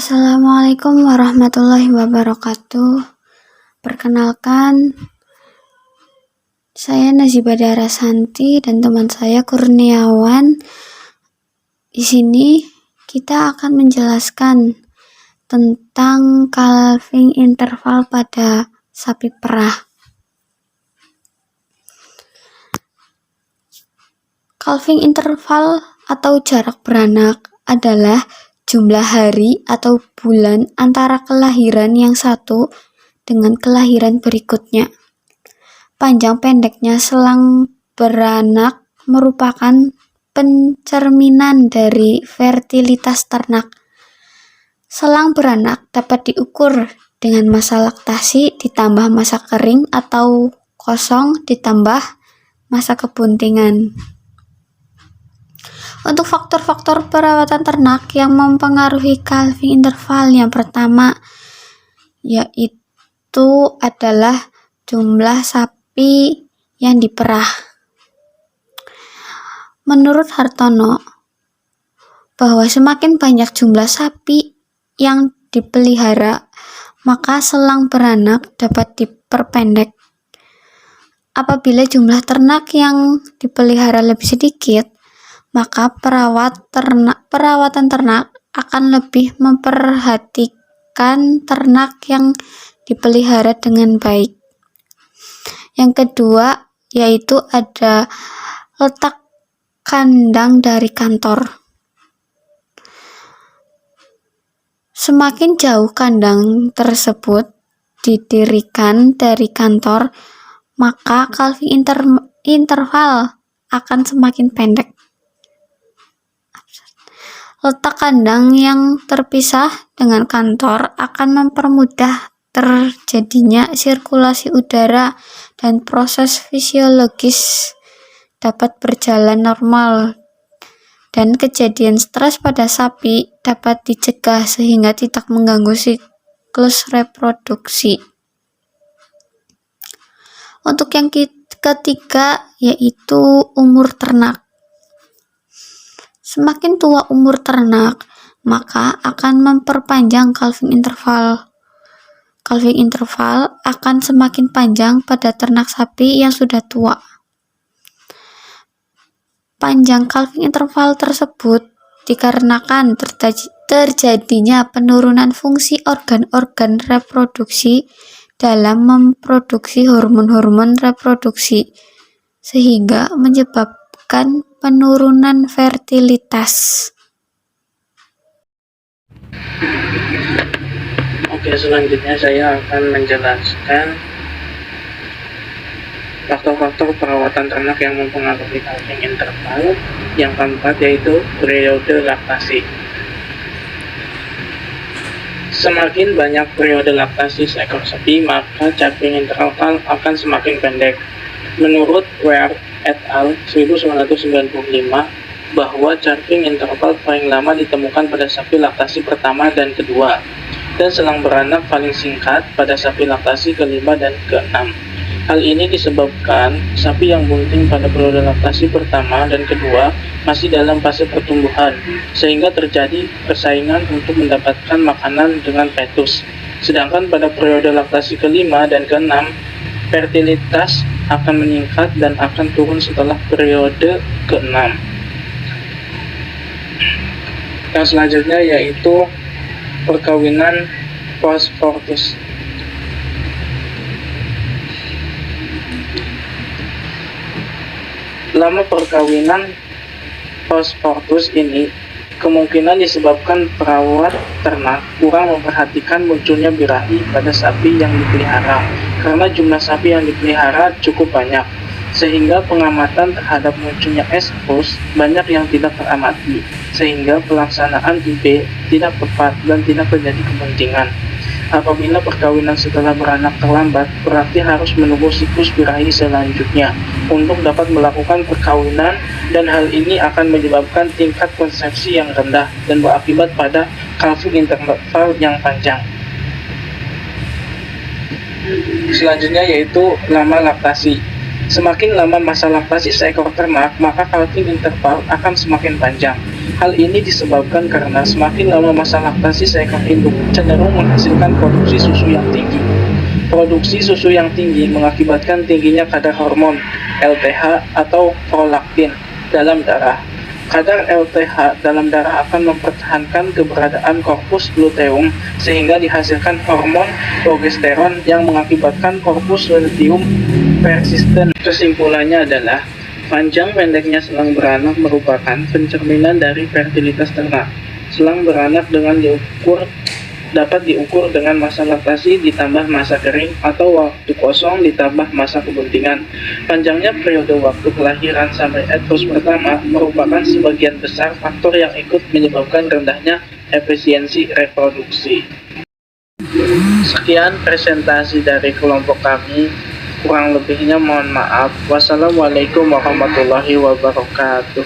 Assalamualaikum warahmatullahi wabarakatuh. Perkenalkan, saya Nazibah Dara Santi dan teman saya Kurniawan. Di sini kita akan menjelaskan tentang calving interval pada sapi perah. Calving interval atau jarak beranak adalah jumlah hari atau bulan antara kelahiran yang satu dengan kelahiran berikutnya. Panjang pendeknya selang beranak merupakan pencerminan dari fertilitas ternak. Selang beranak dapat diukur dengan masa laktasi ditambah masa kering atau kosong ditambah masa kebuntingan. Untuk faktor-faktor perawatan ternak yang mempengaruhi calving interval, yang pertama yaitu adalah jumlah sapi yang diperah. Menurut Hartono, bahwa semakin banyak jumlah sapi yang dipelihara, maka selang beranak dapat diperpendek. Apabila jumlah ternak yang dipelihara lebih sedikit, maka perawatan ternak akan lebih memperhatikan ternak yang dipelihara dengan baik. Yang kedua yaitu ada letak kandang dari kantor. Semakin jauh kandang tersebut didirikan dari kantor, maka calving interval akan semakin pendek. Letak kandang yang terpisah dengan kantor akan mempermudah terjadinya sirkulasi udara dan proses fisiologis dapat berjalan normal, dan kejadian stres pada sapi dapat dicegah sehingga tidak mengganggu siklus reproduksi. Untuk yang ketiga yaitu umur ternak. Semakin tua umur ternak, maka akan memperpanjang calving interval. Calving interval akan semakin panjang pada ternak sapi yang sudah tua. Panjang calving interval tersebut dikarenakan terjadinya penurunan fungsi organ-organ reproduksi dalam memproduksi hormon-hormon reproduksi, sehingga menyebabkan penurunan fertilitas. Oke, selanjutnya saya akan menjelaskan faktor-faktor perawatan ternak yang mempengaruhi calving interval. Yang keempat yaitu periode laktasi. Semakin banyak periode laktasi seekor sapi, maka calving interval akan semakin pendek. Menurut Ware et al. 1995, bahwa calving interval paling lama ditemukan pada sapi laktasi pertama dan kedua, dan selang beranak paling singkat pada sapi laktasi kelima dan keenam. Hal ini disebabkan sapi yang bunting pada periode laktasi pertama dan kedua masih dalam fase pertumbuhan, sehingga terjadi persaingan untuk mendapatkan makanan dengan fetus. Sedangkan pada periode laktasi kelima dan keenam, fertilitas akan meningkat dan akan turun setelah periode ke-6. Yang selanjutnya yaitu perkawinan post-fortus. Lama perkawinan post-fortus ini kemungkinan disebabkan perawat ternak kurang memperhatikan munculnya birahi pada sapi yang dipelihara, karena jumlah sapi yang dipelihara cukup banyak, sehingga pengamatan terhadap munculnya expose banyak yang tidak teramati, sehingga pelaksanaan IB tidak tepat dan tidak terjadi kebuntingan. Apabila perkawinan setelah beranak terlambat, berarti harus menunggu siklus birahi selanjutnya untuk dapat melakukan perkawinan, dan hal ini akan menyebabkan tingkat konsepsi yang rendah dan berakibat pada calving interval yang panjang. Selanjutnya yaitu lama laktasi. Semakin lama masa laktasi seekor ternak, maka calving interval akan semakin panjang. Hal ini disebabkan karena semakin lama masa laktasi seekor induk cenderung menghasilkan produksi susu yang tinggi. Produksi susu yang tinggi mengakibatkan tingginya kadar hormon LTH atau prolaktin dalam darah. Kadar LTH dalam darah akan mempertahankan keberadaan korpus luteum sehingga dihasilkan hormon progesteron yang mengakibatkan korpus luteum persisten. Kesimpulannya adalah panjang pendeknya selang beranak merupakan pencerminan dari fertilitas ternak. Selang beranak dapat diukur dengan masa laktasi ditambah masa kering atau waktu kosong ditambah masa kebuntingan. Panjangnya periode waktu kelahiran sampai etos pertama merupakan sebagian besar faktor yang ikut menyebabkan rendahnya efisiensi reproduksi. Sekian presentasi dari kelompok kami. Kurang lebihnya mohon maaf. Wassalamualaikum warahmatullahi wabarakatuh.